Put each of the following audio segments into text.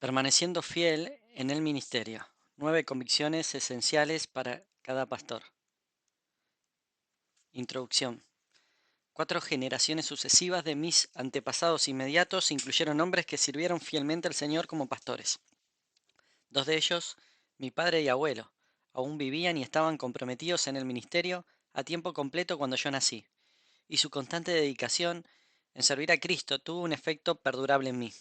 Permaneciendo fiel en el ministerio. 9 convicciones esenciales para cada pastor. Introducción. 4 generaciones sucesivas de mis antepasados inmediatos incluyeron hombres que sirvieron fielmente al Señor como pastores. 2 de ellos, mi padre y abuelo, aún vivían y estaban comprometidos en el ministerio a tiempo completo cuando yo nací, y su constante dedicación en servir a Cristo tuvo un efecto perdurable en mí.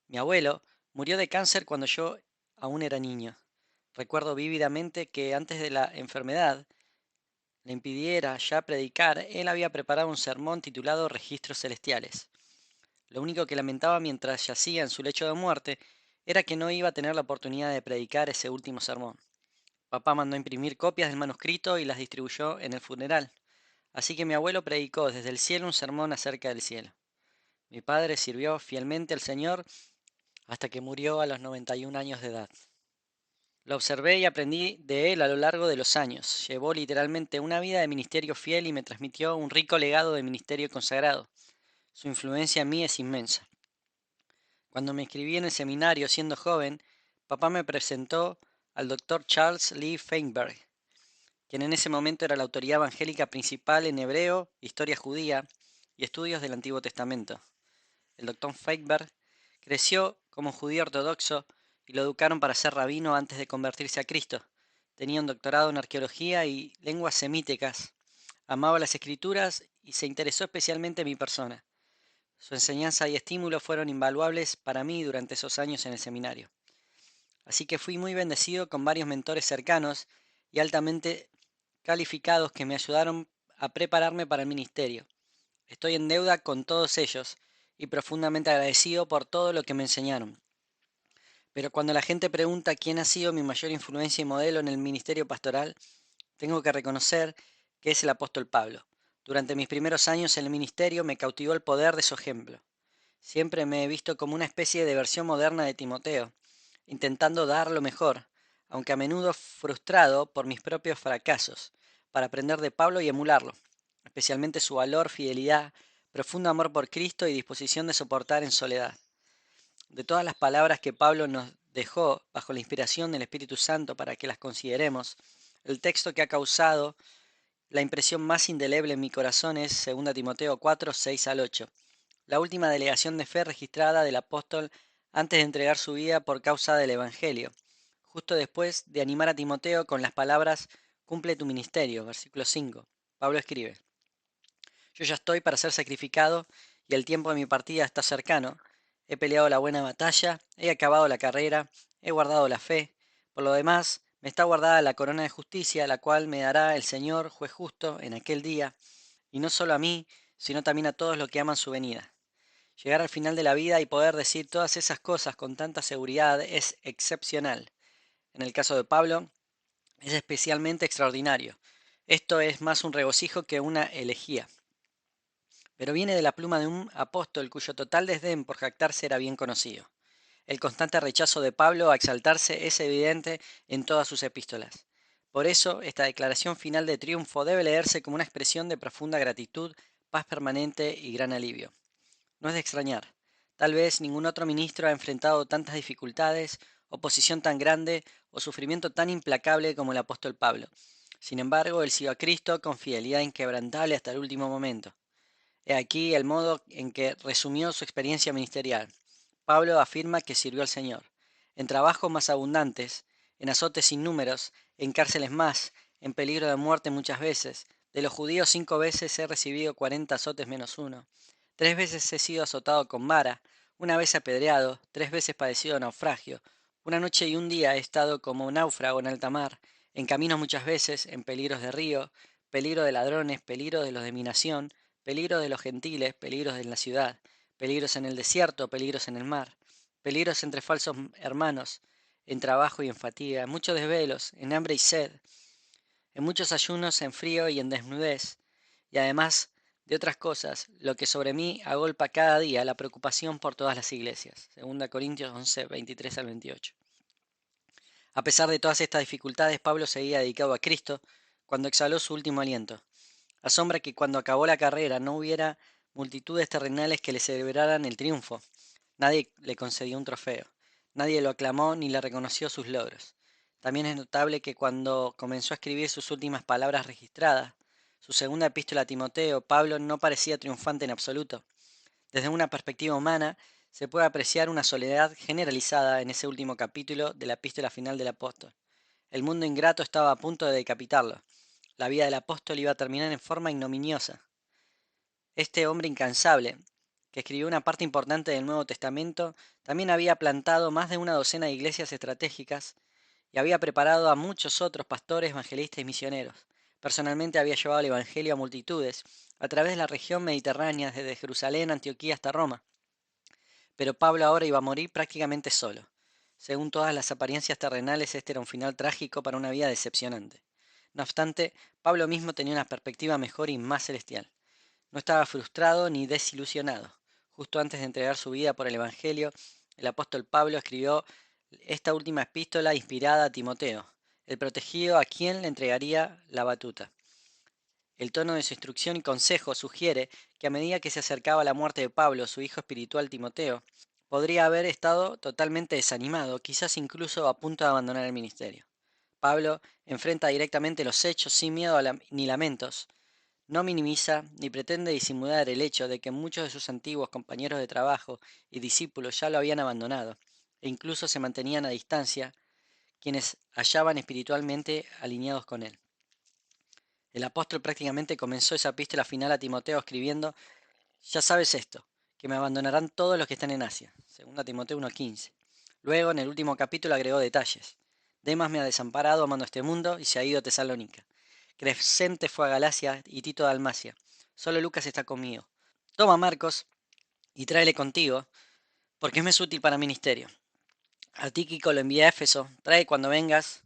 Mi abuelo murió de cáncer cuando yo aún era niño. Recuerdo vívidamente que antes de la enfermedad le impidiera ya predicar, él había preparado un sermón titulado Registros Celestiales. Lo único que lamentaba mientras yacía en su lecho de muerte era que no iba a tener la oportunidad de predicar ese último sermón. Papá mandó imprimir copias del manuscrito y las distribuyó en el funeral. Así que mi abuelo predicó desde el cielo un sermón acerca del cielo. Mi padre sirvió fielmente al Señor hasta que murió a los 91 años de edad. Lo observé y aprendí de él a lo largo de los años. Llevó literalmente una vida de ministerio fiel y me transmitió un rico legado de ministerio consagrado. Su influencia en mí es inmensa. Cuando me inscribí en el seminario siendo joven, papá me presentó al doctor Charles Lee Feinberg, quien en ese momento era la autoridad evangélica principal en hebreo, historia judía y estudios del Antiguo Testamento. El doctor Feinberg creció como judío ortodoxo y lo educaron para ser rabino antes de convertirse a Cristo. Tenía un doctorado en arqueología y lenguas semíticas. Amaba las escrituras y se interesó especialmente en mi persona. Su enseñanza y estímulo fueron invaluables para mí durante esos años en el seminario. Así que fui muy bendecido con varios mentores cercanos y altamente calificados que me ayudaron a prepararme para el ministerio. Estoy en deuda con todos ellos y profundamente agradecido por todo lo que me enseñaron. Pero cuando la gente pregunta quién ha sido mi mayor influencia y modelo en el ministerio pastoral, tengo que reconocer que es el apóstol Pablo. Durante mis primeros años en el ministerio me cautivó el poder de su ejemplo. Siempre me he visto como una especie de versión moderna de Timoteo, intentando dar lo mejor, aunque a menudo frustrado por mis propios fracasos, para aprender de Pablo y emularlo, especialmente su valor, fidelidad, profundo amor por Cristo y disposición de soportar en soledad. De todas las palabras que Pablo nos dejó bajo la inspiración del Espíritu Santo para que las consideremos, el texto que ha causado la impresión más indeleble en mi corazón es 2 Timoteo 4, 6 al 8, la última delegación de fe registrada del apóstol antes de entregar su vida por causa del Evangelio, justo después de animar a Timoteo con las palabras cumple tu ministerio, versículo 5. Pablo escribe, yo ya estoy para ser sacrificado y el tiempo de mi partida está cercano. He peleado la buena batalla, he acabado la carrera, he guardado la fe. Por lo demás, me está guardada la corona de justicia, la cual me dará el Señor, juez justo, en aquel día, y no solo a mí, sino también a todos los que aman su venida. Llegar al final de la vida y poder decir todas esas cosas con tanta seguridad es excepcional. En el caso de Pablo, es especialmente extraordinario. Esto es más un regocijo que una elegía, pero viene de la pluma de un apóstol cuyo total desdén por jactarse era bien conocido. El constante rechazo de Pablo a exaltarse es evidente en todas sus epístolas. Por eso, esta declaración final de triunfo debe leerse como una expresión de profunda gratitud, paz permanente y gran alivio. No es de extrañar. Tal vez ningún otro ministro ha enfrentado tantas dificultades, oposición tan grande o sufrimiento tan implacable como el apóstol Pablo. Sin embargo, él siguió a Cristo con fidelidad inquebrantable hasta el último momento. He aquí el modo en que resumió su experiencia ministerial. Pablo afirma que sirvió al Señor, en trabajos más abundantes, en azotes sin números, en cárceles más, en peligro de muerte muchas veces. De los judíos 5 veces he recibido 40 azotes menos uno. 3 veces he sido azotado con vara, una vez apedreado, 3 veces padecido naufragio. Una noche y un día he estado como náufrago en alta mar, en caminos muchas veces, en peligros de río, peligro de ladrones, peligro de los de mi nación, peligros de los gentiles, peligros de la ciudad, peligros en el desierto, peligros en el mar, peligros entre falsos hermanos, en trabajo y en fatiga, en muchos desvelos, en hambre y sed, en muchos ayunos, en frío y en desnudez, y además de otras cosas, lo que sobre mí agolpa cada día la preocupación por todas las iglesias. 2 Corintios 11, 23 al 28. A pesar de todas estas dificultades, Pablo seguía dedicado a Cristo cuando exhaló su último aliento. Asombra que cuando acabó la carrera no hubiera multitudes terrenales que le celebraran el triunfo. Nadie le concedió un trofeo. Nadie lo aclamó ni le reconoció sus logros. También es notable que cuando comenzó a escribir sus últimas palabras registradas, su segunda epístola a Timoteo, Pablo no parecía triunfante en absoluto. Desde una perspectiva humana, se puede apreciar una soledad generalizada en ese último capítulo de la epístola final del apóstol. El mundo ingrato estaba a punto de decapitarlo. La vida del apóstol iba a terminar en forma ignominiosa. Este hombre incansable, que escribió una parte importante del Nuevo Testamento, también había plantado más de una docena de iglesias estratégicas y había preparado a muchos otros pastores, evangelistas y misioneros. Personalmente había llevado el Evangelio a multitudes a través de la región mediterránea, desde Jerusalén, Antioquía hasta Roma. Pero Pablo ahora iba a morir prácticamente solo. Según todas las apariencias terrenales, este era un final trágico para una vida decepcionante. No obstante, Pablo mismo tenía una perspectiva mejor y más celestial. No estaba frustrado ni desilusionado. Justo antes de entregar su vida por el Evangelio, el apóstol Pablo escribió esta última epístola inspirada a Timoteo, el protegido a quien le entregaría la batuta. El tono de su instrucción y consejo sugiere que a medida que se acercaba la muerte de Pablo, su hijo espiritual Timoteo, podría haber estado totalmente desanimado, quizás incluso a punto de abandonar el ministerio. Pablo enfrenta directamente los hechos sin miedo ni lamentos. No minimiza ni pretende disimular el hecho de que muchos de sus antiguos compañeros de trabajo y discípulos ya lo habían abandonado, e incluso se mantenían a distancia, quienes hallaban espiritualmente alineados con él. El apóstol prácticamente comenzó esa epístola final a Timoteo escribiendo: ya sabes esto, que me abandonarán todos los que están en Asia. 2 Timoteo 1:15. Luego, en el último capítulo, agregó detalles. Demas me ha desamparado amando este mundo y se ha ido a Tesalónica. Crescente fue a Galacia y Tito a Dalmacia. Solo Lucas está conmigo. Toma Marcos y tráele contigo, porque me es útil para ministerio. A Tíquico lo envié a Éfeso. Trae cuando vengas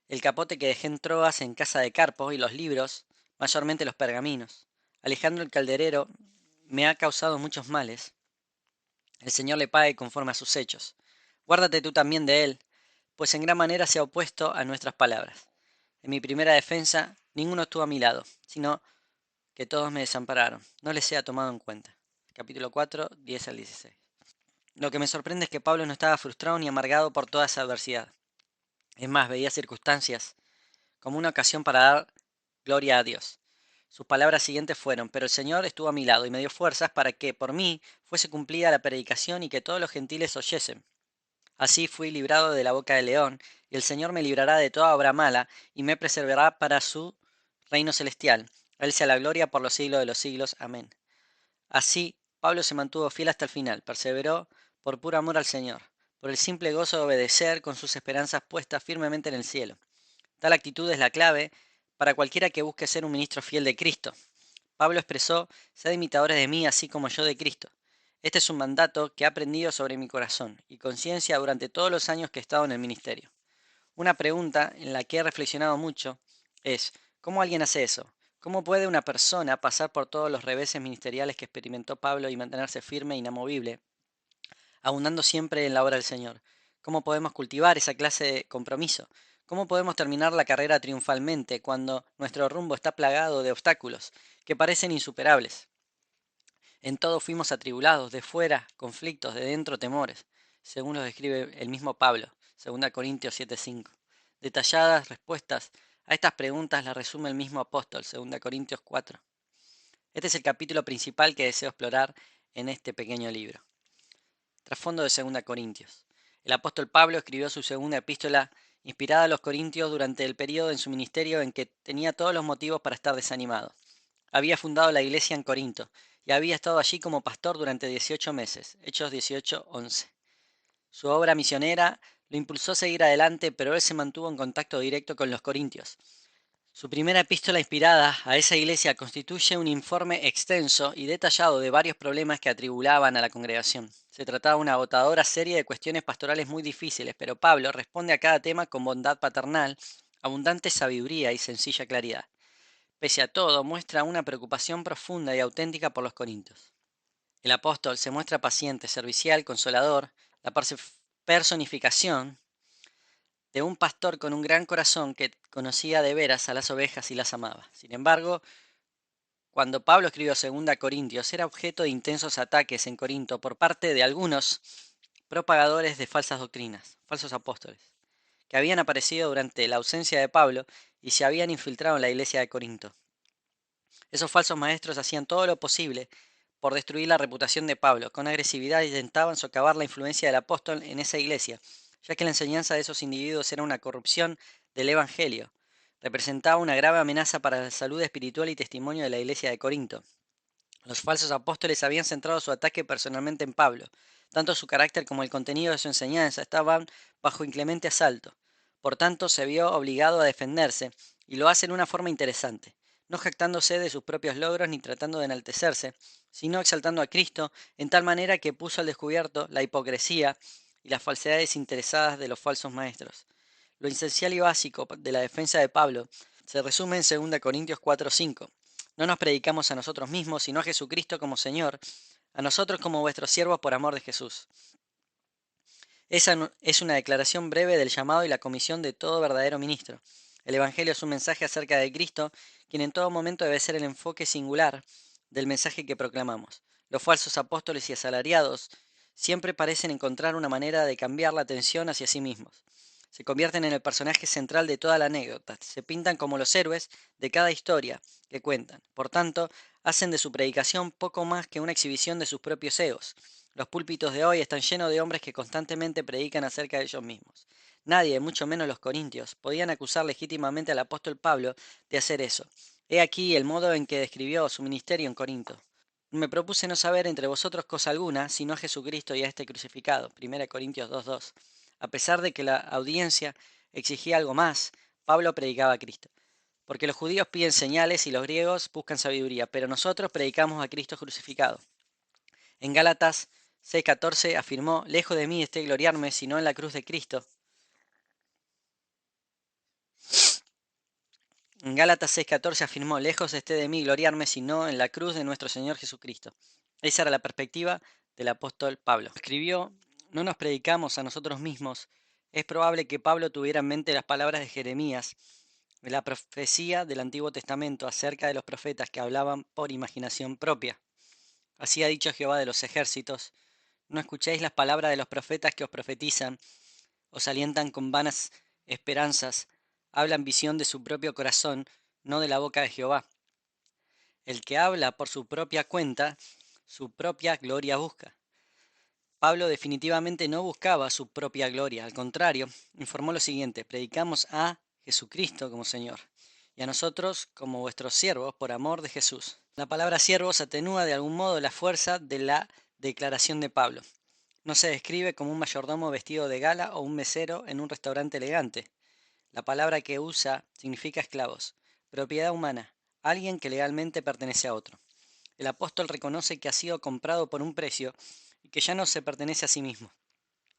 el capote que dejé en Troas en casa de Carpo y los libros, mayormente los pergaminos. Alejandro el calderero me ha causado muchos males. El Señor le pague conforme a sus hechos. Guárdate tú también de él, pues en gran manera se ha opuesto a nuestras palabras. En mi primera defensa, ninguno estuvo a mi lado, sino que todos me desampararon. No les sea tomado en cuenta. Capítulo 4, 10 al 16. Lo que me sorprende es que Pablo no estaba frustrado ni amargado por toda esa adversidad. Es más, veía circunstancias como una ocasión para dar gloria a Dios. Sus palabras siguientes fueron: pero el Señor estuvo a mi lado y me dio fuerzas para que por mí fuese cumplida la predicación y que todos los gentiles oyesen. Así fui librado de la boca del león, y el Señor me librará de toda obra mala y me preservará para su reino celestial. A Él sea la gloria por los siglos de los siglos. Amén. Así, Pablo se mantuvo fiel hasta el final, perseveró por puro amor al Señor, por el simple gozo de obedecer con sus esperanzas puestas firmemente en el cielo. Tal actitud es la clave para cualquiera que busque ser un ministro fiel de Cristo. Pablo expresó: sed imitadores de mí, así como yo de Cristo. Este es un mandato que he aprendido sobre mi corazón y conciencia durante todos los años que he estado en el ministerio. Una pregunta en la que he reflexionado mucho es: ¿cómo alguien hace eso? ¿Cómo puede una persona pasar por todos los reveses ministeriales que experimentó Pablo y mantenerse firme e inamovible, abundando siempre en la obra del Señor? ¿Cómo podemos cultivar esa clase de compromiso? ¿Cómo podemos terminar la carrera triunfalmente cuando nuestro rumbo está plagado de obstáculos que parecen insuperables? En todo fuimos atribulados, de fuera conflictos, de dentro temores, según los describe el mismo Pablo, 2 Corintios 7:5. Detalladas respuestas a estas preguntas las resume el mismo apóstol, 2 Corintios 4. Este es el capítulo principal que deseo explorar en este pequeño libro. Trasfondo de 2 Corintios. El apóstol Pablo escribió su segunda epístola inspirada a los corintios durante el periodo en su ministerio en que tenía todos los motivos para estar desanimado. Había fundado la iglesia en Corinto y había estado allí como pastor durante 18 meses, Hechos 18:11. Su obra misionera lo impulsó a seguir adelante, pero él se mantuvo en contacto directo con los corintios. Su primera epístola inspirada a esa iglesia constituye un informe extenso y detallado de varios problemas que atribulaban a la congregación. Se trataba de una agotadora serie de cuestiones pastorales muy difíciles, pero Pablo responde a cada tema con bondad paternal, abundante sabiduría y sencilla claridad. Pese a todo, muestra una preocupación profunda y auténtica por los corintios. El apóstol se muestra paciente, servicial, consolador, la personificación de un pastor con un gran corazón que conocía de veras a las ovejas y las amaba. Sin embargo, cuando Pablo escribió 2 Corintios, era objeto de intensos ataques en Corinto por parte de algunos propagadores de falsas doctrinas, falsos apóstoles, que habían aparecido durante la ausencia de Pablo y se habían infiltrado en la iglesia de Corinto. Esos falsos maestros hacían todo lo posible por destruir la reputación de Pablo. Con agresividad intentaban socavar la influencia del apóstol en esa iglesia, ya que la enseñanza de esos individuos era una corrupción del Evangelio. Representaba una grave amenaza para la salud espiritual y testimonio de la iglesia de Corinto. Los falsos apóstoles habían centrado su ataque personalmente en Pablo. Tanto su carácter como el contenido de su enseñanza estaban bajo inclemente asalto. Por tanto, se vio obligado a defenderse, y lo hace en una forma interesante, no jactándose de sus propios logros ni tratando de enaltecerse, sino exaltando a Cristo en tal manera que puso al descubierto la hipocresía y las falsedades interesadas de los falsos maestros. Lo esencial y básico de la defensa de Pablo se resume en 2 Corintios 4:5. No nos predicamos a nosotros mismos, sino a Jesucristo como Señor, a nosotros como vuestros siervos por amor de Jesús. Esa es una declaración breve del llamado y la comisión de todo verdadero ministro. El Evangelio es un mensaje acerca de Cristo, quien en todo momento debe ser el enfoque singular del mensaje que proclamamos. Los falsos apóstoles y asalariados siempre parecen encontrar una manera de cambiar la atención hacia sí mismos. Se convierten en el personaje central de toda la anécdota, se pintan como los héroes de cada historia que cuentan. Por tanto, hacen de su predicación poco más que una exhibición de sus propios egos. Los púlpitos de hoy están llenos de hombres que constantemente predican acerca de ellos mismos. Nadie, mucho menos los corintios, podían acusar legítimamente al apóstol Pablo de hacer eso. He aquí el modo en que describió su ministerio en Corinto. Me propuse no saber entre vosotros cosa alguna, sino a Jesucristo y a este crucificado. 1 Corintios 2:2. A pesar de que la audiencia exigía algo más, Pablo predicaba a Cristo. Porque los judíos piden señales y los griegos buscan sabiduría, pero nosotros predicamos a Cristo crucificado. En Gálatas 6:14 afirmó, lejos de mí esté gloriarme, sino en la cruz de Cristo. En Gálatas 6:14 afirmó, lejos esté de mí gloriarme, sino en la cruz de nuestro Señor Jesucristo. Esa era la perspectiva del apóstol Pablo. Escribió, no nos predicamos a nosotros mismos. Es probable que Pablo tuviera en mente las palabras de Jeremías, de la profecía del Antiguo Testamento acerca de los profetas que hablaban por imaginación propia. Así ha dicho Jehová de los ejércitos, no escuchéis las palabras de los profetas que os profetizan, os alientan con vanas esperanzas, hablan visión de su propio corazón, no de la boca de Jehová. El que habla por su propia cuenta, su propia gloria busca. Pablo definitivamente no buscaba su propia gloria, al contrario, informó lo siguiente, predicamos a Jesucristo como Señor, y a nosotros como vuestros siervos por amor de Jesús. La palabra siervos atenúa de algún modo la fuerza de la declaración de Pablo. No se describe como un mayordomo vestido de gala o un mesero en un restaurante elegante. La palabra que usa significa esclavos, propiedad humana, alguien que legalmente pertenece a otro. El apóstol reconoce que ha sido comprado por un precio y que ya no se pertenece a sí mismo.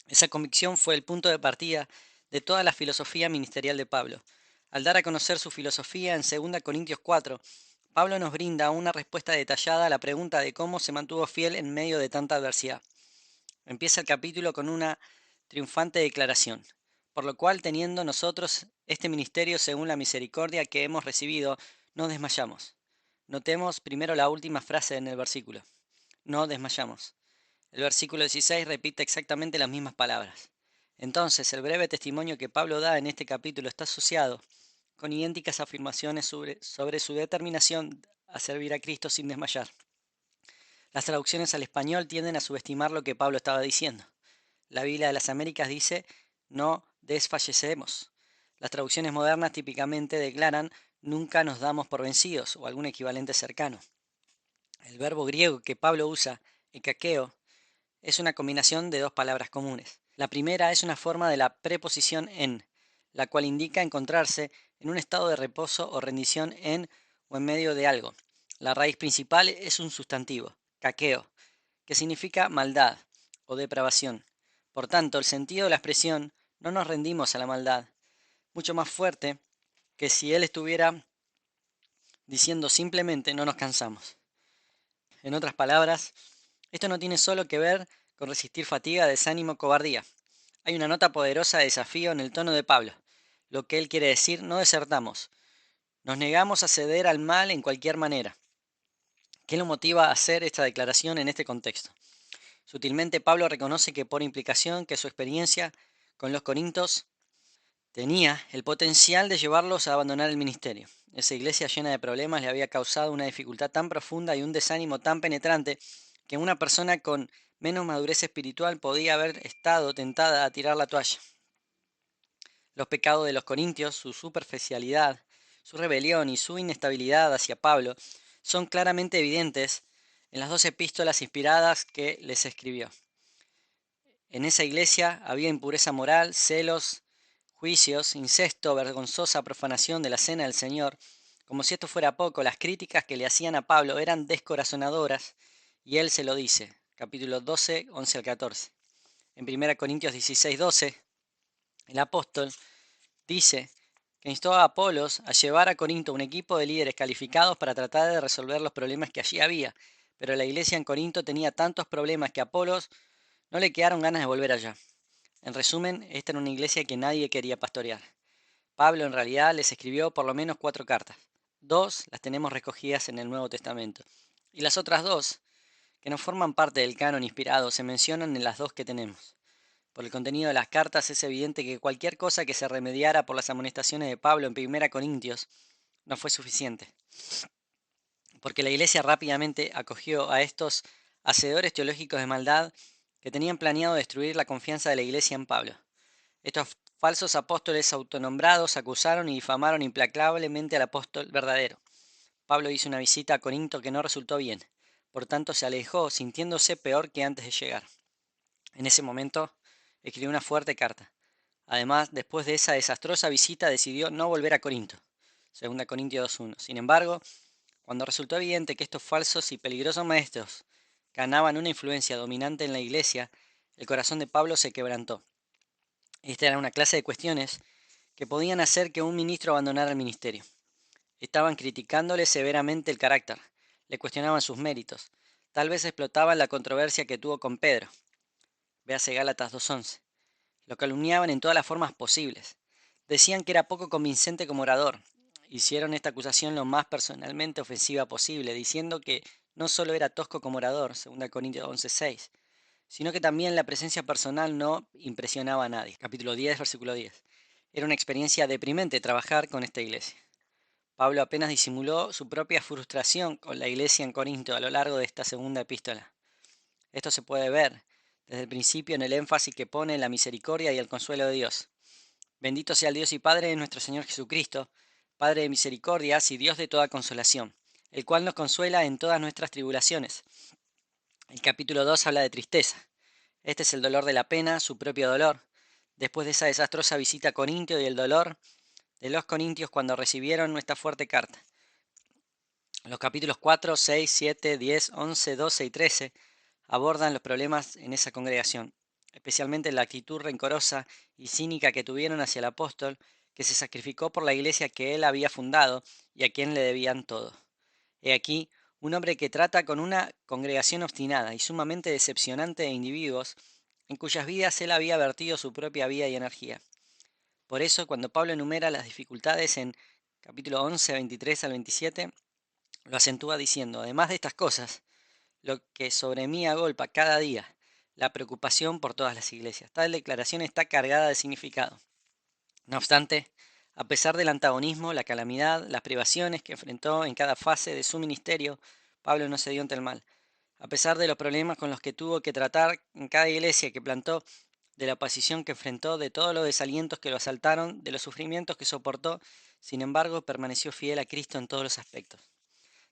Esa convicción fue el punto de partida de toda la filosofía ministerial de Pablo. Al dar a conocer su filosofía en 2 Corintios 4, Pablo nos brinda una respuesta detallada a la pregunta de cómo se mantuvo fiel en medio de tanta adversidad. Empieza el capítulo con una triunfante declaración, por lo cual teniendo nosotros este ministerio según la misericordia que hemos recibido, no desmayamos. Notemos primero la última frase en el versículo, no desmayamos. El versículo 16 repite exactamente las mismas palabras. Entonces, el breve testimonio que Pablo da en este capítulo está asociado con idénticas afirmaciones sobre su determinación a servir a Cristo sin desmayar. Las traducciones al español tienden a subestimar lo que Pablo estaba diciendo. La Biblia de las Américas dice, no desfallecemos. Las traducciones modernas típicamente declaran, nunca nos damos por vencidos, o algún equivalente cercano. El verbo griego que Pablo usa, ekakeo, es una combinación de dos palabras comunes. La primera es una forma de la preposición en, la cual indica encontrarse en un estado de reposo o rendición en o en medio de algo. La raíz principal es un sustantivo, kakeo, que significa maldad o depravación. Por tanto, el sentido de la expresión no nos rendimos a la maldad, mucho más fuerte que si él estuviera diciendo simplemente no nos cansamos. En otras palabras, esto no tiene solo que ver con resistir fatiga, desánimo, cobardía. Hay una nota poderosa de desafío en el tono de Pablo. Lo que él quiere decir, no desertamos. Nos negamos a ceder al mal en cualquier manera. ¿Qué lo motiva a hacer esta declaración en este contexto? Sutilmente Pablo reconoce que por implicación que su experiencia con los corintios tenía el potencial de llevarlos a abandonar el ministerio. Esa iglesia llena de problemas le había causado una dificultad tan profunda y un desánimo tan penetrante que una persona con menos madurez espiritual podía haber estado tentada a tirar la toalla. Los pecados de los corintios, su superficialidad, su rebelión y su inestabilidad hacia Pablo son claramente evidentes en las 2 epístolas inspiradas que les escribió. En esa iglesia había impureza moral, celos, juicios, incesto, vergonzosa profanación de la cena del Señor. Como si esto fuera poco, las críticas que le hacían a Pablo eran descorazonadoras, y él se lo dice, capítulo 12, 11 al 14. En 1 Corintios 16, 12, el apóstol dice que instó a Apolos a llevar a Corinto un equipo de líderes calificados para tratar de resolver los problemas que allí había, pero la iglesia en Corinto tenía tantos problemas que a Apolos no le quedaron ganas de volver allá. En resumen, esta era una iglesia que nadie quería pastorear. Pablo en realidad les escribió por lo menos 4 cartas. 2 las tenemos recogidas en el Nuevo Testamento. Y las otras 2, que no forman parte del canon inspirado, se mencionan en las 2 que tenemos. Por el contenido de las cartas es evidente que cualquier cosa que se remediara por las amonestaciones de Pablo en 1 Corintios no fue suficiente, porque la iglesia rápidamente acogió a estos hacedores teológicos de maldad que tenían planeado destruir la confianza de la iglesia en Pablo. Estos falsos apóstoles autonombrados acusaron y difamaron implacablemente al apóstol verdadero. Pablo hizo una visita a Corinto que no resultó bien, por tanto se alejó sintiéndose peor que antes de llegar. En ese momento escribió una fuerte carta. Además, después de esa desastrosa visita decidió no volver a Corinto. 2 Corintios 2:1. Sin embargo, cuando resultó evidente que estos falsos y peligrosos maestros ganaban una influencia dominante en la iglesia, el corazón de Pablo se quebrantó. Esta era una clase de cuestiones que podían hacer que un ministro abandonara el ministerio. Estaban criticándole severamente el carácter, le cuestionaban sus méritos, tal vez explotaban la controversia que tuvo con Pedro. Véase Gálatas 2:11. Lo calumniaban en todas las formas posibles. Decían que era poco convincente como orador. Hicieron esta acusación lo más personalmente ofensiva posible, diciendo que no solo era tosco como orador, 2 Corintios 11:6, sino que también la presencia personal no impresionaba a nadie. Capítulo 10, versículo 10. Era una experiencia deprimente trabajar con esta iglesia. Pablo apenas disimuló su propia frustración con la iglesia en Corinto a lo largo de esta segunda epístola. Esto se puede ver desde el principio en el énfasis que pone en la misericordia y el consuelo de Dios. Bendito sea el Dios y Padre de nuestro Señor Jesucristo, Padre de misericordias y Dios de toda consolación, el cual nos consuela en todas nuestras tribulaciones. El capítulo 2 habla de tristeza. Este es el dolor de la pena, su propio dolor, después de esa desastrosa visita a Corintio y el dolor de los corintios cuando recibieron nuestra fuerte carta. Los capítulos 4, 6, 7, 10, 11, 12 y 13 abordan los problemas en esa congregación, especialmente la actitud rencorosa y cínica que tuvieron hacia el apóstol que se sacrificó por la iglesia que él había fundado y a quien le debían todo. He aquí un hombre que trata con una congregación obstinada y sumamente decepcionante de individuos en cuyas vidas él había vertido su propia vida y energía. Por eso, cuando Pablo enumera las dificultades en capítulo 11, 23 al 27, lo acentúa diciendo, además de estas cosas, lo que sobre mí agolpa cada día, la preocupación por todas las iglesias. Tal declaración está cargada de significado. No obstante, a pesar del antagonismo, la calamidad, las privaciones que enfrentó en cada fase de su ministerio, Pablo no se dio ante el mal. A pesar de los problemas con los que tuvo que tratar en cada iglesia que plantó, de la oposición que enfrentó, de todos los desalientos que lo asaltaron, de los sufrimientos que soportó, sin embargo, permaneció fiel a Cristo en todos los aspectos.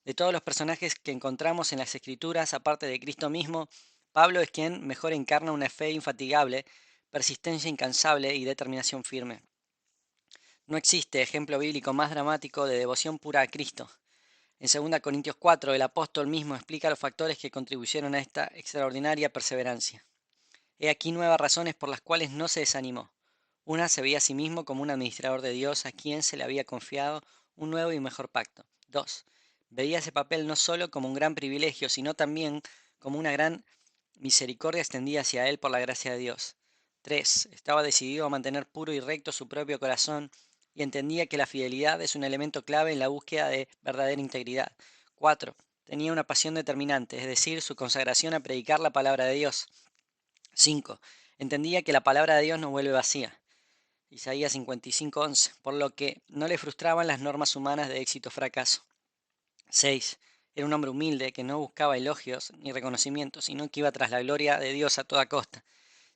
De todos los personajes que encontramos en las Escrituras, aparte de Cristo mismo, Pablo es quien mejor encarna una fe infatigable, persistencia incansable y determinación firme. No existe ejemplo bíblico más dramático de devoción pura a Cristo. En 2 Corintios 4, el apóstol mismo explica los factores que contribuyeron a esta extraordinaria perseverancia. He aquí 9 razones por las cuales no se desanimó. Una, se veía a sí mismo como un administrador de Dios a quien se le había confiado un nuevo y mejor pacto. 2. Veía ese papel no solo como un gran privilegio, sino también como una gran misericordia extendida hacia él por la gracia de Dios. 3. Estaba decidido a mantener puro y recto su propio corazón y entendía que la fidelidad es un elemento clave en la búsqueda de verdadera integridad. 4. tenía una pasión determinante, es decir, su consagración a predicar la palabra de Dios. 5. Entendía que la palabra de Dios no vuelve vacía. Isaías 55:11, por lo que no le frustraban las normas humanas de éxito o fracaso. 6. Era un hombre humilde que no buscaba elogios ni reconocimientos, sino que iba tras la gloria de Dios a toda costa.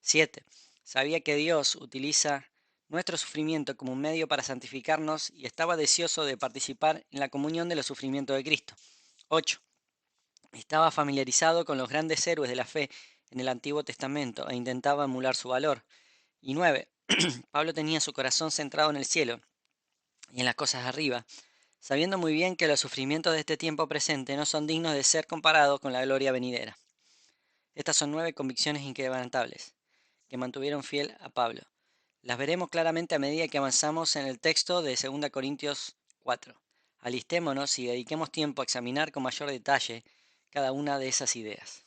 7. Sabía que Dios utiliza nuestro sufrimiento como un medio para santificarnos y estaba deseoso de participar en la comunión de los sufrimientos de Cristo. 8. Estaba familiarizado con los grandes héroes de la fe en el Antiguo Testamento e intentaba emular su valor. Y 9. Pablo tenía su corazón centrado en el cielo y en las cosas de arriba, sabiendo muy bien que los sufrimientos de este tiempo presente no son dignos de ser comparados con la gloria venidera. Estas son 9 convicciones inquebrantables que mantuvieron fiel a Pablo. Las veremos claramente a medida que avanzamos en el texto de 2 Corintios 4. Alistémonos y dediquemos tiempo a examinar con mayor detalle cada una de esas ideas.